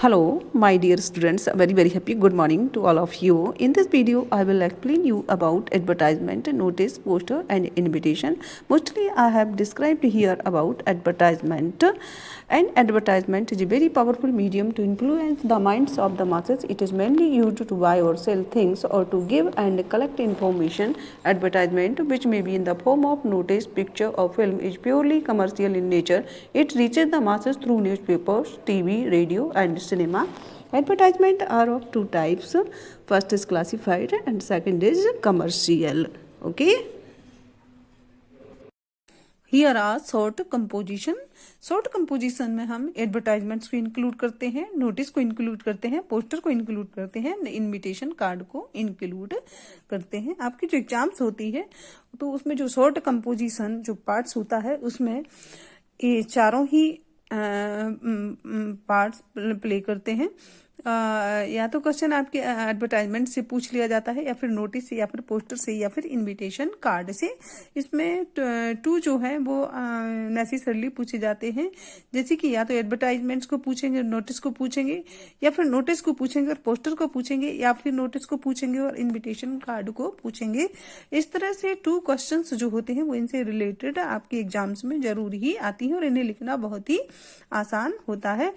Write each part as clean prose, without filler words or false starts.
Hello, my dear students. A very happy good morning to all of you. In this video, I will explain you about advertisement, notice, poster, and invitation. Mostly, I have described here about advertisement. And advertisement is a very powerful medium to influence the minds of the masses. It is mainly used to buy or sell things or to give and collect information. Advertisement, which may be in the form of notice, picture, or film, is purely commercial in nature. It reaches the masses through newspapers, TV, radio, and cinema. Advertisement are of two types. First is classified and second is commercial. Okay. Here are short composition. Short composition में हम advertisements को include करते हैं, notice को include करते हैं, poster को include करते हैं, इनविटेशन कार्ड को इंक्लूड करते हैं। आपकी जो एग्जाम्स होती है तो उसमें जो शॉर्ट कंपोजिशन जो पार्ट्स होता है उसमें ये चारों ही पार्ट्स प्ले करते हैं। या तो क्वेश्चन आपके एडवर्टाइजमेंट से पूछ लिया जाता है या फिर नोटिस से या फिर पोस्टर से या फिर इनविटेशन कार्ड से। इसमें टू जो है वो नेसेसरली पूछे जाते हैं, जैसे कि या तो एडवर्टाइजमेंट्स को पूछेंगे, नोटिस को पूछेंगे, या फिर नोटिस को पूछेंगे और पोस्टर को पूछेंगे, या फिर नोटिस को पूछेंगे और इनविटेशन कार्ड को पूछेंगे। इस तरह से टू क्वेश्चंस जो होते हैं वो इनसे रिलेटेड आपके एग्जाम्स में जरूर ही आती है और इन्हें लिखना बहुत ही आसान होता है।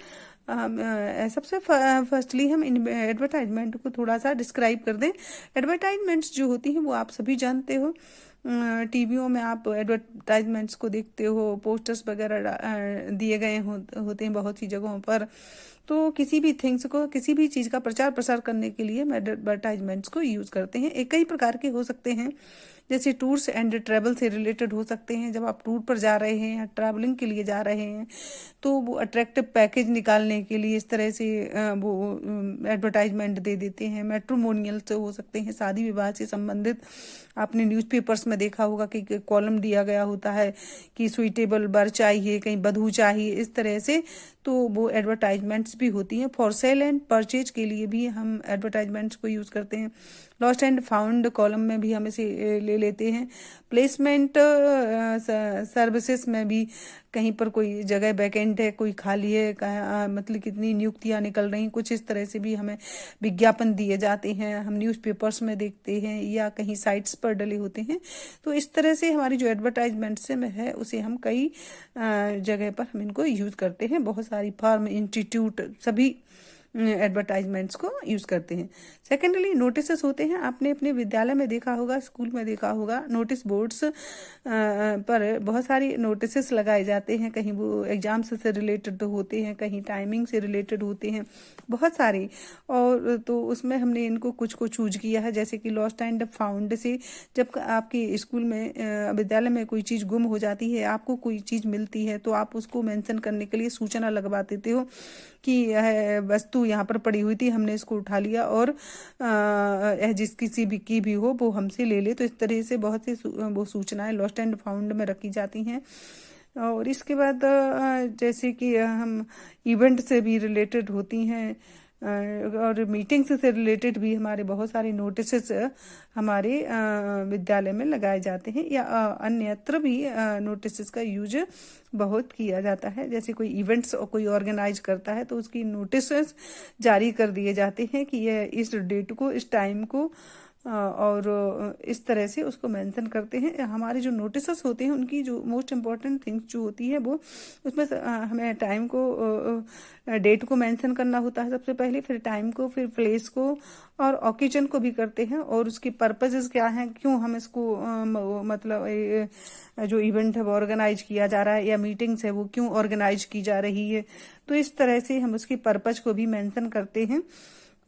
सबसे फर्स्टली हम एडवर्टाइजमेंट को थोड़ा सा डिस्क्राइब कर दें। एडवर्टाइजमेंट्स जो होती हैं वो आप सभी जानते हो, टीवियों में आप एडवर्टाइजमेंट्स को देखते हो, पोस्टर्स वगैरह दिए गए होते हैं बहुत सी जगहों पर। तो किसी भी थिंग्स को, किसी भी चीज़ का प्रचार प्रसार करने के लिए हम एडवर्टाइजमेंट्स को यूज़ करते हैं। एक कई प्रकार के हो सकते हैं, जैसे टूर्स एंड ट्रैवल से रिलेटेड हो सकते हैं। जब आप टूर पर जा रहे हैं या ट्रैवलिंग के लिए जा रहे हैं तो वो अट्रैक्टिव पैकेज निकालने के लिए इस तरह से वो एडवर्टाइजमेंट दे देते हैं। मैट्रिमोनियल से हो सकते हैं, शादी विवाह से संबंधित। आपने न्यूज़पेपर्स में देखा होगा कि कॉलम दिया गया होता है कि सुइटेबल बर चाहिए, कहीं बधू चाहिए, इस तरह से। तो वो एडवर्टाइजमेंट्स भी होती हैं। फॉर सेल एंड परचेज के लिए भी हम एडवर्टाइजमेंट्स को यूज़ करते हैं। लॉस्ट एंड फाउंड कॉलम में भी हम इसे ले लेते हैं। प्लेसमेंट सर्विसेज में भी कहीं पर कोई जगह वैकेंट है, कोई खाली है, मतलब कितनी नियुक्तियां निकल रही, कुछ इस तरह से भी हमें विज्ञापन दिए जाते हैं। हम न्यूज़पेपर्स में देखते हैं या कहीं साइट्स पर डले होते हैं। तो इस तरह से हमारी जो एडवर्टाइजमेंट्स में है उसे हम कई जगह पर हम इनको यूज़ करते हैं। बहुत सारी फर्म, इंस्टीट्यूट सभी एडवर्टाइजमेंट्स को यूज़ करते हैं। सेकेंडली नोटिस होते हैं। आपने अपने विद्यालय में देखा होगा, स्कूल में देखा होगा, नोटिस बोर्ड्स पर बहुत सारी नोटिस लगाए जाते हैं। कहीं वो एग्जाम्स से रिलेटेड होते हैं, कहीं टाइमिंग से रिलेटेड होते हैं, बहुत सारे। और तो उसमें हमने इनको कुछ को चूज किया है, जैसे कि लॉस्ट एंड फाउंड से जब आपके स्कूल में, विद्यालय में कोई चीज़ गुम हो जाती है, आपको कोई चीज़ मिलती है तो आप उसको मेंशन करने के लिए सूचना लगवा देते हो कि यह वस्तु यहाँ पर पड़ी हुई थी, हमने इसको उठा लिया और जिस किसी भी की भी हो वो हमसे ले ले। तो इस तरह से बहुत सी वो सूचनाएं लॉस्ट एंड फाउंड में रखी जाती हैं। और इसके बाद जैसे कि हम इवेंट से भी रिलेटेड होती हैं और मीटिंग्स से रिलेटेड भी हमारे बहुत सारे नोटिस हमारे विद्यालय में लगाए जाते हैं, या अन्यत्र भी नोटिस का यूज बहुत किया जाता है। जैसे कोई इवेंट्स और कोई ऑर्गेनाइज करता है तो उसकी नोटिस जारी कर दिए जाते हैं कि यह इस डेट को, इस टाइम को, और इस तरह से उसको मेंशन करते हैं। हमारे जो नोटिस होते हैं उनकी जो मोस्ट इम्पॉर्टेंट थिंग्स जो होती है वो, उसमें हमें टाइम को, डेट को मेंशन करना होता है सबसे पहले, फिर टाइम को, फिर प्लेस को और ओकेजन को भी करते हैं, और उसकी पर्पजेस क्या हैं, क्यों हम इसको मतलब जो इवेंट है वो ऑर्गेनाइज किया जा रहा है या मीटिंग्स है वो क्यों ऑर्गेनाइज की जा रही है। तो इस तरह से हम उसकी पर्पज को भी मेंशन करते हैं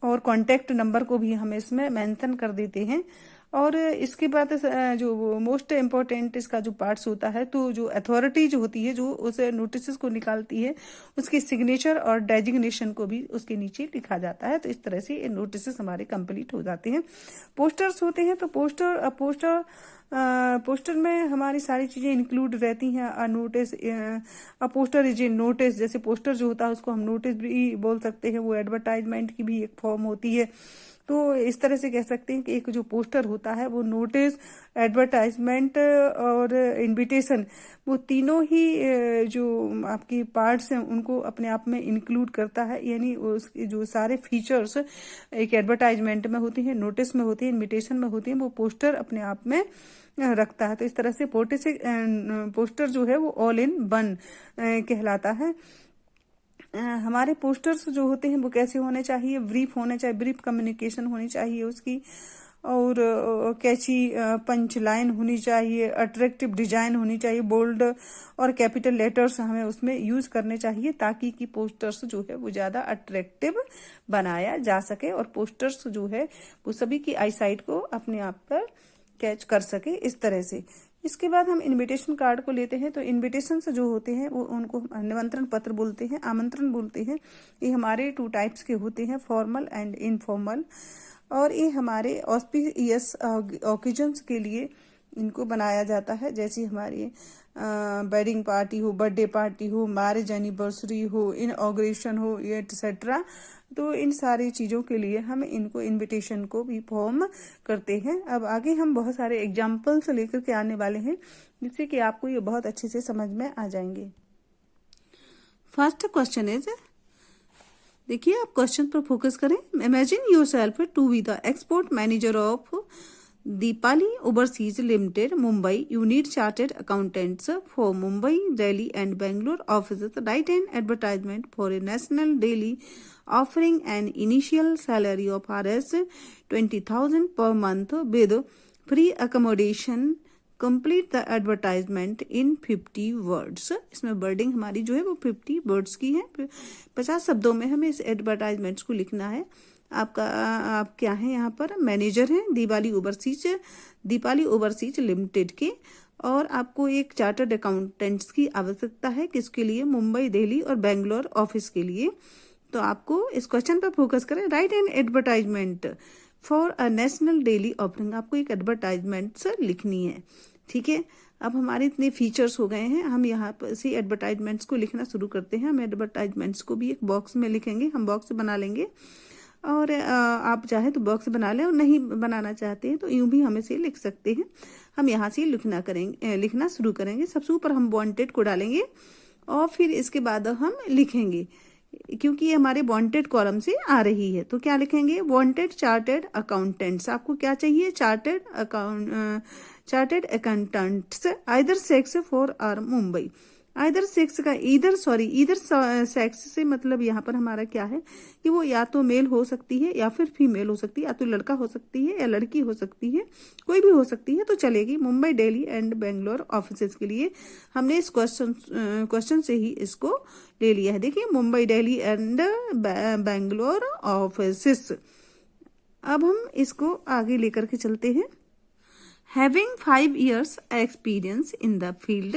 और कॉन्टैक्ट नंबर को भी हम इसमें मेंशन कर देते हैं। और इसके बाद जो मोस्ट इम्पोर्टेंट इसका जो पार्ट्स होता है, तो जो अथॉरिटी जो होती है जो उस नोटिस को निकालती है, उसकी सिग्नेचर और डेजिग्नेशन को भी उसके नीचे लिखा जाता है। तो इस तरह से ये नोटिस हमारे कंप्लीट हो जाते हैं। पोस्टर्स होते हैं तो पोस्टर में हमारी सारी चीज़ें इंक्लूड रहती हैं। Notice, poster is a notice, जैसे पोस्टर जो होता है उसको हम नोटिस भी बोल सकते हैं, वो एडवर्टाइजमेंट की भी एक फॉर्म होती है। तो इस तरह से कह सकते हैं कि एक जो पोस्टर होता है वो नोटिस, एडवर्टाइजमेंट और इनविटेशन, वो तीनों ही जो आपकी पार्ट्स हैं उनको अपने आप में इंक्लूड करता है। यानी उसके जो सारे फीचर्स एक एडवर्टाइजमेंट में होती हैं, नोटिस में होती है, इनविटेशन में होती है, वो पोस्टर अपने आप में रखता है। तो इस तरह से पोस्टर जो है वो ऑल इन वन कहलाता है। हमारे पोस्टर्स जो होते हैं वो कैसे होने चाहिए, ब्रीफ होने चाहिए, ब्रीफ कम्युनिकेशन होनी चाहिए उसकी, और कैची पंच लाइन होनी चाहिए, अट्रैक्टिव डिजाइन होनी चाहिए, बोल्ड और कैपिटल लेटर्स हमें उसमें यूज करने चाहिए ताकि कि पोस्टर्स जो है वो ज्यादा अट्रैक्टिव बनाया जा सके और पोस्टर्स जो है वो सभी की आईसाइट को अपने आप पर कैच कर सके इस तरह से। इसके बाद हम इनविटेशन कार्ड को लेते हैं। तो इनविटेशन जो होते हैं वो उनको निमंत्रण पत्र बोलते हैं, आमंत्रण बोलते हैं। ये हमारे 2 टाइप्स के होते हैं, फॉर्मल एंड इनफॉर्मल, और ये हमारे ऑस्पिशियस ओकेजन्स के लिए इनको बनाया जाता है, जैसे हमारी वेडिंग पार्टी हो, बर्थडे पार्टी हो, मैरिज एनिवर्सरी हो, इनऑग्रेशन हो, एटसेट्रा। तो इन सारी चीज़ों के लिए हम इनको इनविटेशन को भी फॉर्म करते हैं। अब आगे हम बहुत सारे एग्जाम्पल्स लेकर के आने वाले हैं जिससे कि आपको ये बहुत अच्छे से समझ में आ जाएंगे। फर्स्ट क्वेश्चन इज, देखिए आप क्वेश्चन पर फोकस करें। Imagine yourself to be the export manager of Deepali Overseas Limited, Mumbai. You need chartered accountants for Mumbai, Delhi and Bangalore offices. Write an advertisement for a national daily offering an initial salary of Rs 20,000 per month with free accommodation. Complete the advertisement in 50 words. इसमें wording हमारी जो है वो 50 words की है। 50 शब्दों में हमें इस एडवर्टाइजमेंट्स को लिखना है। आप क्या है यहाँ पर, मैनेजर हैं दीपाली ओवरसीज लिमिटेड के, और आपको एक चार्टर्ड अकाउंटेंट्स की आवश्यकता है। किसके लिए? मुंबई, दिल्ली और बेंगलोर ऑफिस के लिए। तो आपको इस क्वेश्चन पर फोकस करें। Right an advertisement for a national daily offering, आपको एक एडवर्टाइजमेंट लिखनी है। ठीक है, अब हमारे इतने फीचर्स हो गए हैं, हम यहाँ पर से एडवर्टाइजमेंट्स को लिखना शुरू करते हैं। हम एडवर्टाइजमेंट्स को भी एक बॉक्स में लिखेंगे, हम बॉक्स बना लेंगे, और आप चाहे तो बॉक्स बना लें और नहीं बनाना चाहते हैं तो यूं भी हम इसे लिख सकते हैं। हम यहाँ से लिखना शुरू करेंगे। सबसे ऊपर हम वांटेड को डालेंगे और फिर इसके बाद हम लिखेंगे, क्योंकि ये हमारे वांटेड कॉलम से आ रही है। तो क्या लिखेंगे? Wanted chartered accountants. आपको क्या चाहिए? Chartered accountants either sex for our Mumbai. इधर सेक्स का इधर सेक्स से मतलब यहाँ पर हमारा क्या है कि वो या तो मेल हो सकती है या फिर फीमेल हो सकती है, या तो लड़का हो सकती है या लड़की हो सकती है, कोई भी हो सकती है तो चलेगी। मुंबई, दिल्ली एंड बेंगलोर ऑफिसेज के लिए हमने इस क्वेश्चन से ही इसको ले लिया है। देखिए, मुंबई, दिल्ली एंड बेंगलोर ऑफिसेस। अब हम इसको आगे लेकर के चलते हैं। Having 5 years experience in the field,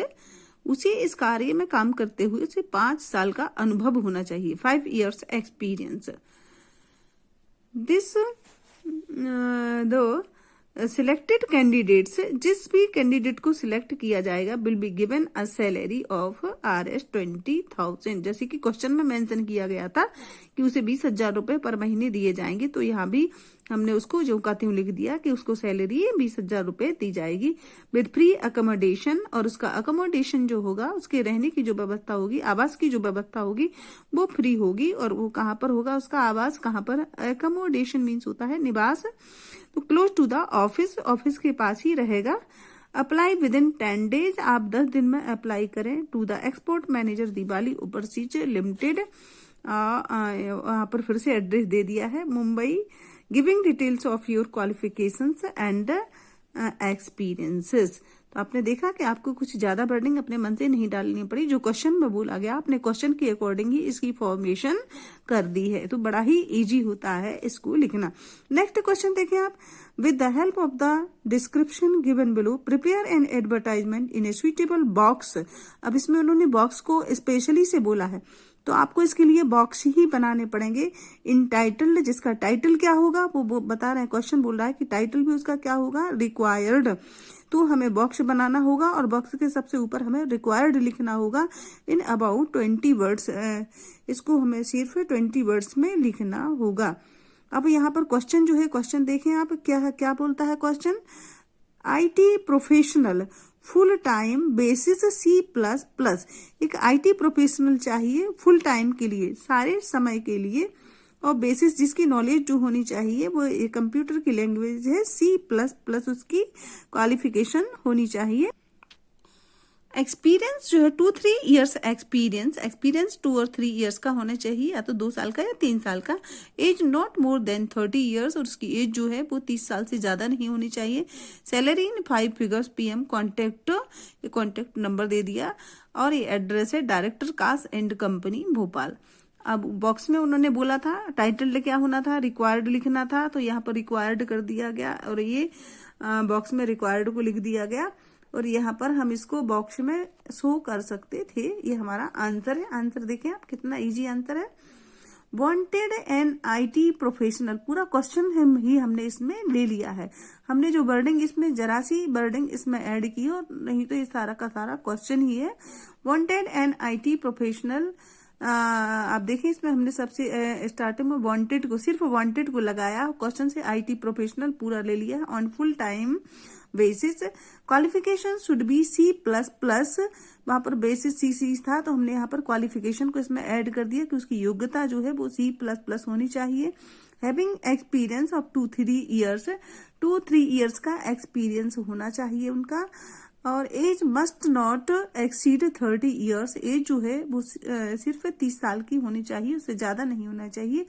उसे इस कार्य में काम करते हुए उसे 5 साल का अनुभव होना चाहिए। 5 years एक्सपीरियंस। दिस दो सिलेक्टेड कैंडिडेट्स, जिस भी कैंडिडेट को सिलेक्ट किया जाएगा, will be given a salary of Rs 20,000। जैसे कि क्वेश्चन में मेंशन किया गया था कि उसे 20,000 रुपए पर महीने दिए जाएंगे, तो यहाँ भी हमने उसको जो कहते हुए लिख दिया कि उसको सैलरी 20,000 रुपए दी जाएगी विद फ्री अकोमोडेशन। और उसका अकोमोडेशन जो होगा, उसके रहने की जो व्यवस्था होगी, आवास की जो व्यवस्था होगी, वो फ्री होगी। और वो कहाँ पर होगा? उसका आवास कहाँ पर? अकोमोडेशन मीन्स होता है निवास। तो क्लोज टू द ऑफिस के पास ही रहेगा। अप्लाई विद इन 10 days, आप 10 दिन में अप्लाई करें। To the export manager Deepali overseas limited, वहां पर फिर से एड्रेस दे दिया है, Mumbai. Giving details of your qualifications and experiences. तो आपने देखा कि आपको कुछ ज्यादा वर्डिंग अपने मन से नहीं डालनी पड़ी, जो क्वेश्चन में बोला गया आपने क्वेश्चन के अकॉर्डिंग ही इसकी फॉर्मेशन कर दी है। तो बड़ा ही इजी होता है इसको लिखना। नेक्स्ट क्वेश्चन देखिए आप। With the help of the description given below, prepare an advertisement in A suitable box. अब इसमें उन्होंने बॉक्स को स्पेशली से बोला है, तो आपको इसके लिए बॉक्स ही बनाने पड़ेंगे। इनटाइटल्ड, जिसका टाइटल क्या होगा वो बता रहे हैं, क्वेश्चन बोल रहा है कि टाइटल भी उसका क्या होगा? रिक्वायर्ड। तो हमें बॉक्स बनाना होगा और बॉक्स के सबसे ऊपर हमें रिक्वायर्ड लिखना होगा इन अबाउट 20 वर्ड्स। इसको हमें सिर्फ 20 वर्ड्स में लिखना होगा। अब यहाँ पर क्वेश्चन जो है, क्वेश्चन देखें आप, क्या बोलता है question. IT professional full time basis C++। एक IT प्रोफेशनल चाहिए फुल टाइम के लिए, सारे समय के लिए, और बेसिस जिसकी नॉलेज जो होनी चाहिए वो कंप्यूटर की लैंग्वेज है C++, उसकी क्वालिफिकेशन होनी चाहिए। एक्सपीरियंस जो है 2-3 ईयर्स एक्सपीरियंस 2 और 3 ईयर्स का होना चाहिए, या तो 2 साल का या 3 साल का। Age not more than 30 years, और उसकी एज जो है वो 30 साल से ज्यादा नहीं होनी चाहिए। Salary in 5 figures PM। Contact number दे दिया, और ये एड्रेस है director cast and company Bhopal. अब बॉक्स में उन्होंने बोला था टाइटल क्या होना था, रिक्वायर्ड लिखना था, तो यहाँ पर रिक्वायर्ड कर दिया गया, और ये बॉक्स में रिक्वायर्ड को लिख दिया गया, और यहाँ पर हम इसको बॉक्स में शो कर सकते थे। ये हमारा आंसर है। आंसर देखें आप, कितना इजी आंसर है। वांटेड एन IT प्रोफेशनल, पूरा क्वेश्चन हमने इसमें ले लिया है। हमने जो वर्डिंग इसमें जरा सी वर्डिंग इसमें ऐड की, और नहीं तो ये सारा का सारा क्वेश्चन ही है। वांटेड एन IT प्रोफेशनल, आप देखिए इसमें हमने सबसे स्टार्टिंग में वांटेड को, सिर्फ वांटेड को लगाया, क्वेश्चन से IT प्रोफेशनल पूरा ले लिया। On full time basis, qualification should be C++, वहां पर बेसिस C था, तो हमने यहाँ पर क्वालिफिकेशन को इसमें ऐड कर दिया कि उसकी योग्यता जो है वो C++ होनी चाहिए। Having experience of 2-3 years, 2-3 years का एक्सपीरियंस होना चाहिए उनका। और age must not exceed 30 years, age जो है वो सिर्फ 30 साल की होनी चाहिए, उससे ज्यादा नहीं होना चाहिए।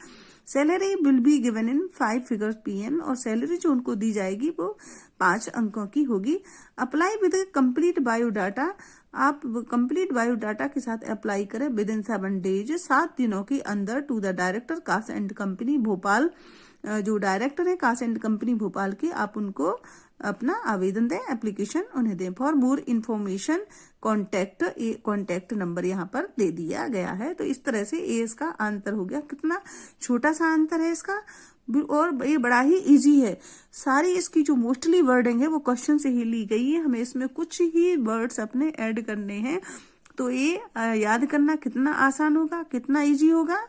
Salary will be given in 5 figures PM, और सैलरी जो उनको दी जाएगी वो 5 अंकों की होगी। अप्लाई विद कंप्लीट बायोडाटा, आप कंप्लीट बायोडाटा के साथ अप्लाई करें विद इन 7 डेज, 7 दिनों के अंदर, to the director cast and company Bhopal. जो डायरेक्टर है कास्ट एंड कंपनी भोपाल के, आप उनको अपना आवेदन दें, एप्लीकेशन उन्हें दें। For more information contact number यहाँ पर दे दिया गया है। तो इस तरह से ये इसका आंसर हो गया। कितना छोटा सा आंसर है इसका, और ये बड़ा ही इजी है। सारी इसकी जो मोस्टली वर्डिंग है वो क्वेश्चन से ही ली गई है, हमें इसमें कुछ ही वर्ड्स अपने ऐड करने हैं। तो ये याद करना कितना आसान होगा, कितना इजी होगा।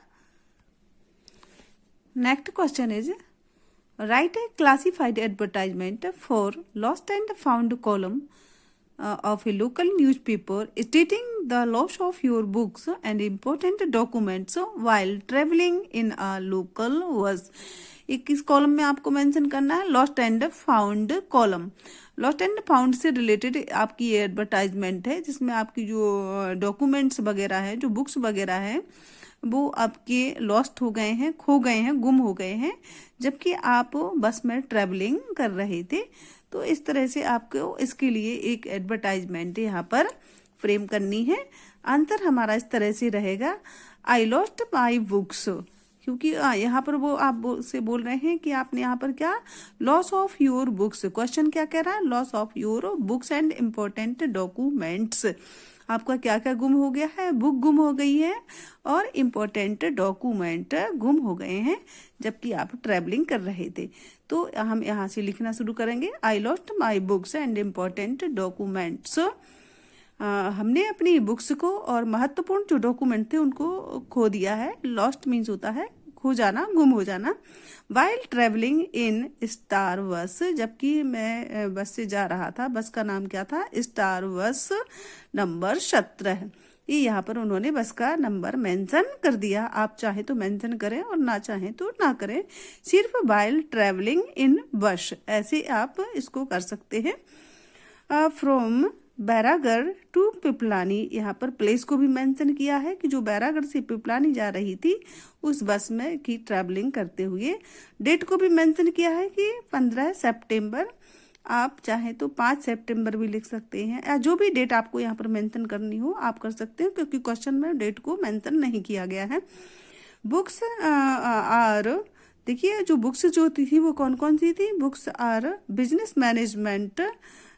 Next question is, write a classified advertisement for lost and found column of a local newspaper stating the loss of your books and important documents while traveling in a local bus। किस column में आपको mention करना है, lost and found column. Lost and found से related आपकी ये advertisement है, जिसमें आपकी जो डॉक्यूमेंट्स वगैरह है, जो बुक्स वगैरह है, वो आपके लॉस्ट हो गए हैं, खो गए हैं, गुम हो गए हैं, जबकि आप बस में ट्रेवलिंग कर रहे थे। तो इस तरह से आपको इसके लिए एक एडवर्टाइजमेंट यहाँ पर फ्रेम करनी है। आंसर हमारा इस तरह से रहेगा, आई लॉस्ट माई बुक्स, क्योंकि यहाँ पर वो आप से बोल रहे हैं कि आपने यहाँ पर क्या, loss of your books. Question क्या कह रहा है, loss of your books and important documents. आपका क्या क्या गुम हो गया है, बुक गुम हो गई है और इम्पोर्टेंट डॉक्यूमेंट गुम हो गए हैं, जबकि आप ट्रैवलिंग कर रहे थे। तो हम यहाँ से लिखना शुरू करेंगे, I lost my books and important documents. हमने अपनी बुक्स को और महत्वपूर्ण जो डॉक्यूमेंट थे उनको खो दिया है। लॉस्ट मीन्स होता है खो जाना, गुम हो जाना। वाइल ट्रेवलिंग इन स्टार बस, जबकि मैं बस से जा रहा था, बस का नाम क्या था, स्टार बस नंबर 17। ये यहाँ पर उन्होंने बस का नंबर मेंशन कर दिया। आप चाहे तो मेंशन करें और ना चाहे तो ना करें, सिर्फ वाइल ट्रेवलिंग इन बस ऐसे आप इसको कर सकते हैं। फ्रॉम बैरागढ़ टू पिपलानी, यहाँ पर प्लेस को भी मेंशन किया है कि जो बैरागढ़ से पिपलानी जा रही थी उस बस में की ट्रैवलिंग करते हुए। डेट को भी मेंशन किया है कि 15 सितंबर, आप चाहे तो 5 सितंबर भी लिख सकते हैं, या जो भी डेट आपको यहाँ पर मेंशन करनी हो आप कर सकते हैं, क्योंकि क्वेश्चन में डेट को मेंशन नहीं किया गया है। बुक्स आर, देखिए जो बुक्स जो थी वो कौन कौन सी थी, बुक्स आर बिजनेस मैनेजमेंट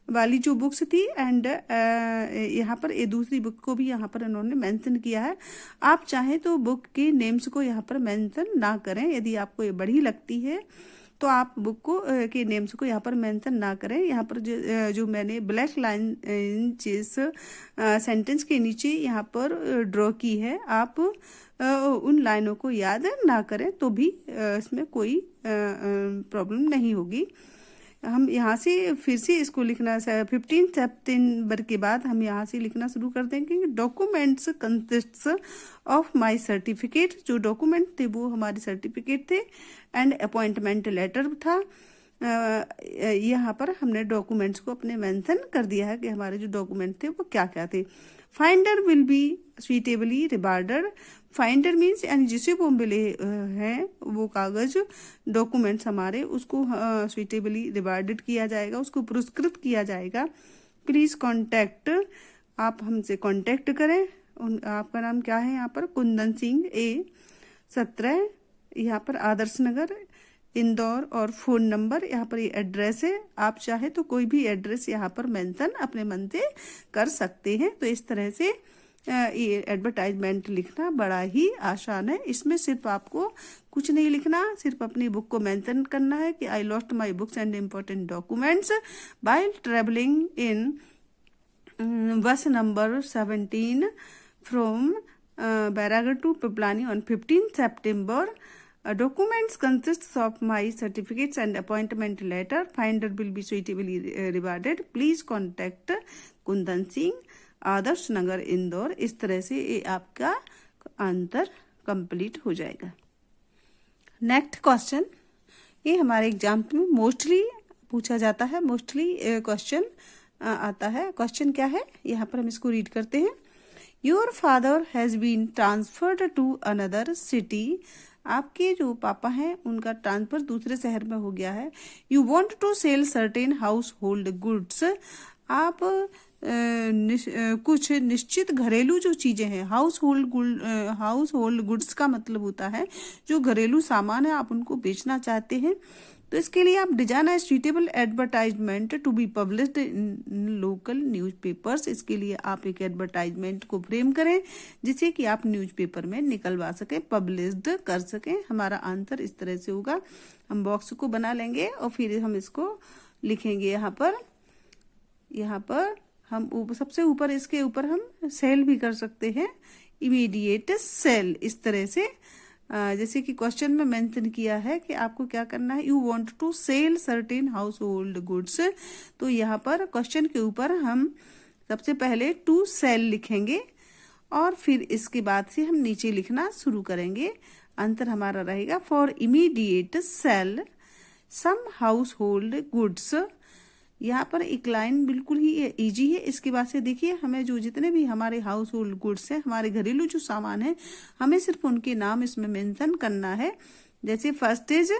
वाली जो बुक्स थी, एंड यहाँ पर ये दूसरी बुक को भी यहाँ पर इन्होंने मेंशन किया है। आप चाहें तो बुक के नेम्स को यहाँ पर मेंशन ना करें, यदि आपको ये बड़ी लगती है तो आप बुक को के नेम्स को यहाँ पर मेंशन ना करें। यहाँ पर जो मैंने ब्लैक लाइन जिस सेंटेंस के नीचे यहाँ पर ड्रॉ की है, आप उन लाइनों को याद ना करें तो भी इसमें कोई प्रॉब्लम नहीं होगी। हम यहाँ से फिर से इसको लिखना 15 सितंबर के बाद हम यहाँ से लिखना शुरू कर देंगे। Documents consists of my certificate, जो डॉक्यूमेंट थे वो हमारे सर्टिफिकेट थे, एंड अपॉइंटमेंट लेटर था। यहाँ पर हमने डॉक्यूमेंट्स को अपने मेंशन कर दिया है कि हमारे जो डॉक्यूमेंट थे वो क्या क्या थे। Finder will be suitably rewarded. Finder means यानी जिसे वो मिले हैं वो कागज डॉक्यूमेंट्स हमारे, उसको सुइटेबली रिवार्डेड किया जाएगा, उसको पुरस्कृत किया जाएगा। प्लीज कॉन्टैक्ट, आप हमसे कॉन्टैक्ट करें। आपका नाम क्या है यहाँ पर? कुंदन सिंह, A 17, यहाँ पर आदर्श नगर, इंदौर, और फोन नंबर यहाँ पर ये एड्रेस है। आप चाहे तो कोई भी एड्रेस यहाँ पर मेंशन अपने मन से कर सकते हैं। तो इस तरह से ये एडवर्टाइजमेंट लिखना बड़ा ही आसान है। इसमें सिर्फ आपको कुछ नहीं लिखना, सिर्फ अपनी बुक को मेंशन करना है कि I lost my books and important documents by travelling in bus number 17 from Bairagarh to Piplani on 15 September. Documents consists of my certificates and appointment letter. Finder will be suitably rewarded. Please contact Kundan Singh, Adarsh Nagar, Indore. इस तरह से ये आपका answer complete हो जाएगा। Next question, ये हमारे exam में मोस्टली पूछा जाता है, मोस्टली क्वेश्चन आता है। क्वेश्चन क्या है यहाँ पर हम इसको रीड करते हैं। Your father has been transferred to another city. आपके जो पापा हैं उनका ट्रांसफर दूसरे शहर में हो गया है। You want to sell certain household goods. आप कुछ निश्चित घरेलू जो चीजें हैं, हाउस होल्ड गुड्स का मतलब होता है जो घरेलू सामान है, आप उनको बेचना चाहते हैं। तो इसके लिए आप design a suitable advertisement to be published in local newspapers. इसके लिए आप एक एडवर्टाइजमेंट को फ्रेम करें जिसे कि आप न्यूज़पेपर में निकलवा सके, पब्लिश्ड कर सकें। हमारा आंसर इस तरह से होगा। हम बॉक्स को बना लेंगे और फिर हम इसको लिखेंगे यहाँ पर हम सबसे ऊपर, इसके ऊपर हम सेल भी कर सकते हैं, इमीडिएट सेल। इस तरह से जैसे कि क्वेश्चन में मेंशन किया है कि आपको क्या करना है, you want to sell certain household goods. तो यहाँ पर क्वेश्चन के ऊपर हम सबसे पहले टू सेल लिखेंगे और फिर इसके बाद से हम नीचे लिखना शुरू करेंगे। आंसर हमारा रहेगा for immediate sale some household goods. यहाँ पर एक लाइन बिल्कुल ही इजी है। इसके बाद से देखिए, हमें जो जितने भी हमारे हाउस होल्ड गुड्स हैं, हमारे घरेलू जो सामान है, हमें सिर्फ उनके नाम इसमें मेंशन करना है। जैसे first is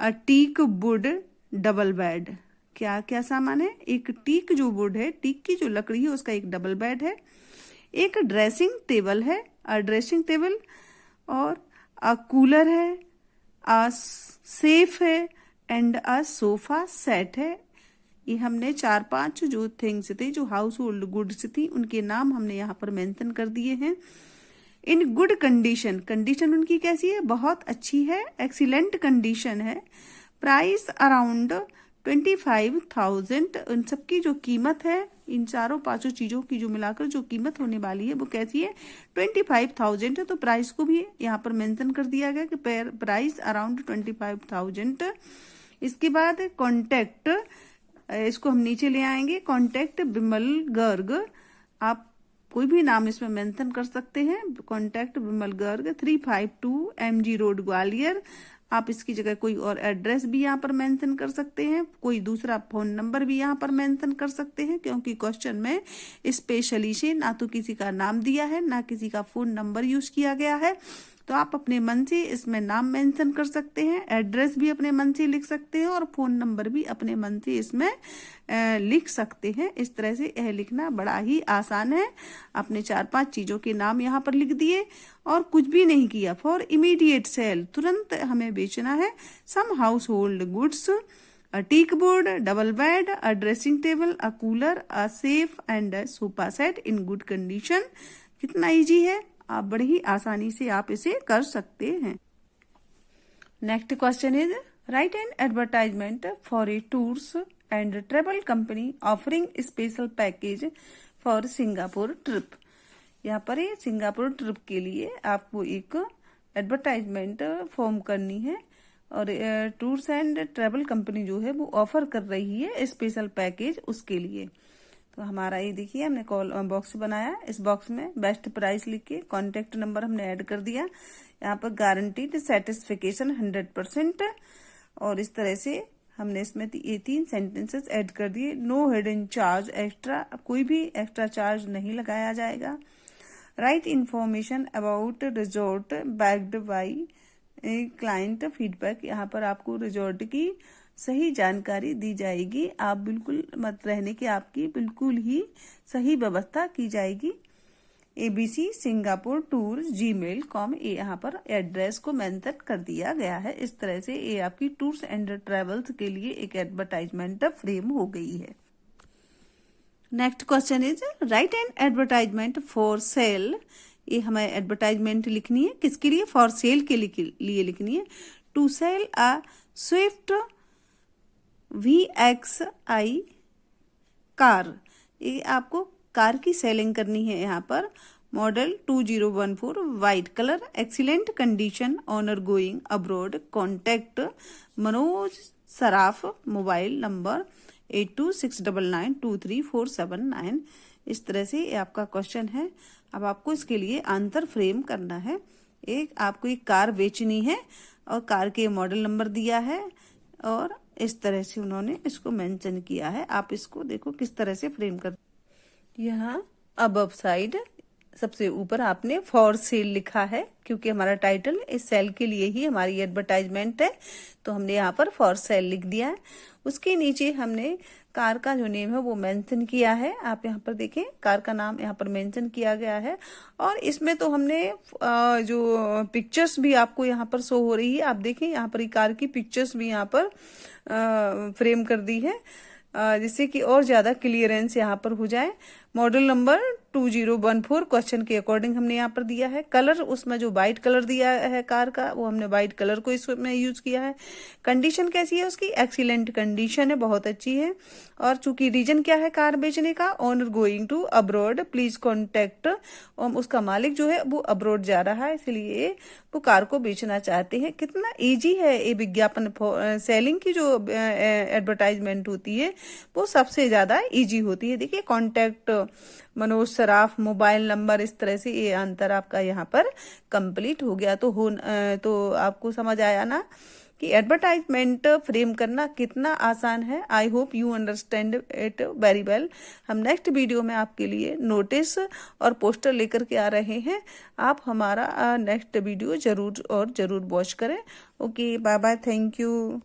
a teak wood double bed. क्या क्या सामान है? एक टीक जो वुड है, टीक की जो लकड़ी है उसका एक डबल बेड है, एक ड्रेसिंग टेबल है, अ ड्रेसिंग टेबल, और अ कूलर है, अ सेफ है, एंड अ सोफा सेट है। ये हमने 4-5 जो थिंग्स थे, जो हाउस होल्ड गुड्स थी, उनके नाम हमने यहाँ पर मेंशन कर दिए हैं। इन गुड कंडीशन, कंडीशन उनकी कैसी है? बहुत अच्छी है, एक्सीलेंट कंडीशन है। Price around 25,000। उन सबकी जो कीमत है, इन 4-5 चीजों की जो मिलाकर जो कीमत होने वाली है वो कैसी है? 25,000 है। तो प्राइस को भी यहाँ पर मेंशन कर दिया गया कि प्राइस अराउंड 25,000। इसके बाद कॉन्टेक्ट, इसको हम नीचे ले आएंगे। कॉन्टेक्ट बिमल गर्ग, आप कोई भी नाम इसमें मेंशन कर सकते हैं। Contact Bimal Garg 352 MG road Gwalior. आप इसकी जगह कोई और एड्रेस भी यहाँ पर मेंशन कर सकते हैं, कोई दूसरा फोन नंबर भी यहाँ पर मेंशन कर सकते हैं, क्योंकि क्वेश्चन में स्पेशली से ना तो किसी का नाम दिया है ना किसी का फोन नंबर यूज किया गया है। तो आप अपने मन से इसमें नाम मेंशन कर सकते हैं, एड्रेस भी अपने मन से लिख सकते हैं और फोन नंबर भी अपने मन से इसमें लिख सकते हैं। इस तरह से यह लिखना बड़ा ही आसान है। आपने 4-5 चीजों के नाम यहाँ पर लिख दिए और कुछ भी नहीं किया। फॉर इमीडिएट सेल, तुरंत हमें बेचना है। Some household goods, a teak board, double bed, a dressing table, a cooler, a safe and a sofa set in good condition. कितना इजी है, बड़ी ही आसानी से आप इसे कर सकते हैं। Next question is Write an advertisement for a tours and travel company offering special package for Singapore trip. यहाँ पर ये सिंगापुर ट्रिप के लिए आपको एक एडवर्टाइजमेंट फॉर्म करनी है और टूर्स एंड ट्रैवल कंपनी जो है वो ऑफर कर रही है स्पेशल पैकेज उसके लिए। तो हमारा ये देखिए हमने कॉल बॉक्स बनाया, इस बॉक्स में बेस्ट प्राइस लिख के कॉन्टेक्ट नंबर हमने ऐड कर दिया। यहाँ पर गारंटीड सेटिस्फिकेशन 100% और इस तरह से हमने इसमें ये 3 सेंटेंसेस ऐड कर दिए। नो हिडन चार्ज एक्स्ट्रा, कोई भी एक्स्ट्रा चार्ज नहीं लगाया जाएगा। Right information about resort backed by client feedback, यहाँ पर आपको रिजॉर्ट की सही जानकारी दी जाएगी। आप बिल्कुल मत रहने की आपकी बिल्कुल ही सही व्यवस्था की जाएगी। ABC सिंगापुर टूर gmail.com, ये यहाँ पर एड्रेस को मेंशन कर दिया गया है। इस तरह से ये आपकी टूर्स एंड ट्रेवल्स के लिए एक एडवर्टाइजमेंट फ्रेम हो गई है। Next question is right an advertisement for sale. ये हमें एडवर्टाइजमेंट लिखनी है, किसके लिए? फॉर सेल के लिए लिखनी है। To sell a Swift VXI car, ये आपको कार की सेलिंग करनी है। यहाँ पर model 2014 white colour, excellent condition, owner going abroad, contact Manoj Saraf, mobile number 8269923479। इस तरह से ये आपका क्वेश्चन है। अब आपको इसके लिए आंसर फ्रेम करना है। एक आपको एक कार बेचनी है और कार के मॉडल नंबर दिया है और इस तरह से उन्होंने इसको मेंशन किया है। आप इसको देखो किस तरह से फ्रेम कर, यहाँ अबव साइड सबसे ऊपर आपने फॉर सेल लिखा है, क्योंकि हमारा टाइटल इस सेल के लिए ही हमारी एडवर्टाइजमेंट है, तो हमने यहाँ पर फॉर सेल लिख दिया है। उसके नीचे हमने कार का जो नेम है वो मेंशन किया है। आप यहाँ पर देखें कार का नाम यहाँ पर मेंशन किया गया है और इसमें तो हमने जो पिक्चर्स भी आपको यहाँ पर शो हो रही है, आप देखें यहाँ पर कार की पिक्चर्स भी यहाँ पर फ्रेम कर दी है, जिससे कि और ज्यादा क्लियरेंस यहाँ पर हो जाए। मॉडल नंबर 2014 क्वेश्चन के अकॉर्डिंग हमने यहाँ पर दिया है। कलर उसमें जो व्हाइट कलर दिया है कार का, वो हमने व्हाइट कलर को इसमें यूज किया है। कंडीशन कैसी है उसकी? एक्सीलेंट कंडीशन है, बहुत अच्छी है। और चूंकि रीजन क्या है कार बेचने का? Owner going to abroad, please contact. और उसका मालिक जो है वो अब्रॉड जा रहा है, इसलिए वो कार को बेचना चाहते हैं। कितना ईजी है ये विज्ञापन, सेलिंग की जो एडवर्टाइजमेंट होती है वो सबसे ज्यादा ईजी होती है। देखिए contact Manoj Saraf, mobile number, इस तरह से ये आंसर आपका यहाँ पर कंप्लीट हो गया। तो आपको समझ आया ना कि एडवर्टाइजमेंट फ्रेम करना कितना आसान है। I hope you understand it very well. हम नेक्स्ट वीडियो में आपके लिए नोटिस और पोस्टर लेकर के आ रहे हैं। आप हमारा नेक्स्ट वीडियो जरूर वॉच करें। Okay, bye bye, thank you.